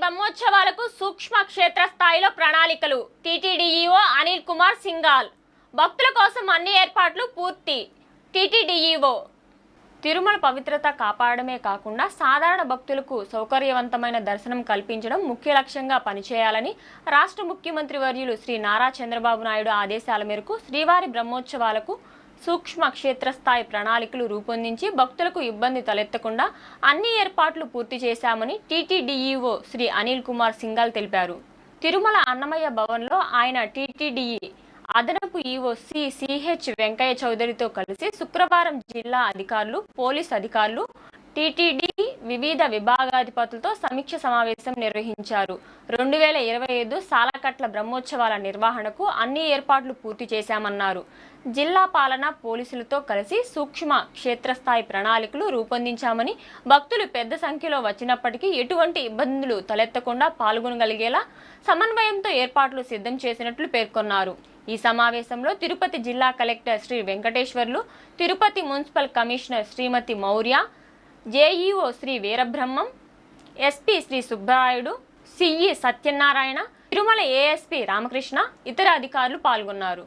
బ్రహ్మోత్సవాలకు సూక్ష్మ క్షేత్రస్థాయిలో ప్రణాళికలు. టీటీడీఈఓ అనిల్ కుమార్ సింఘాల్. భక్తుల కోసం అన్ని ఏర్పాట్లు పూర్తి. టీటీడీఈఓ. తిరుమల పవిత్రత కాపాడమే కాకుండా సాధారణ భక్తులకు సౌకర్యవంతమైన దర్శనం కల్పించడం ముఖ్య లక్ష్యంగా పనిచేయాలని రాష్ట్ర ముఖ్యమంత్రి వర్యులు శ్రీ నారా చంద్రబాబు నాయుడు ఆదేశాల మేరకు శ్రీవారి బ్రహ్మోత్సవాలకు సూక్ష్మ క్షేత్రస్థాయి ప్రణాళికలు రూపొందించి భక్తులకు ఇబ్బంది తలెత్తకుండా అన్ని ఏర్పాట్లు పూర్తి చేశామని టీటీడీఈఓ శ్రీ అనిల్ కుమార్ సింఘాల్ తెలిపారు. తిరుమల అన్నమయ్య భవన్లో ఆయన టీటీడీఈ అదనపు ఈవో సిహెచ్ వెంకయ్య చౌదరితో కలిసి శుక్రవారం జిల్లా అధికారులు, పోలీస్ అధికారులు, టీటీడీ వివిధ విభాగాధిపతులతో సమీక్ష సమావేశం నిర్వహించారు. 2025 సాలకట్ల బ్రహ్మోత్సవాల నిర్వహణకు అన్ని ఏర్పాట్లు పూర్తి చేశామన్నారు. జిల్లా పాలన, పోలీసులతో కలిసి సూక్ష్మ క్షేత్రస్థాయి ప్రణాళికలు రూపొందించామని, భక్తులు పెద్ద సంఖ్యలో వచ్చినప్పటికీ ఎటువంటి ఇబ్బందులు తలెత్తకుండా పాల్గొనగలిగేలా సమన్వయంతో ఏర్పాట్లు సిద్ధం చేసినట్లు పేర్కొన్నారు. ఈ సమావేశంలో తిరుపతి జిల్లా collector Shri Venkateswarlu, Tirupati municipal commissioner Shrimati Maurya, JEO Shri Veerabrahmam, SP Shri Subbarayudu, CE Satyanarayana, Tirumala ASP Ramakrishna, ఇతర అధికారులు పాల్గొన్నారు.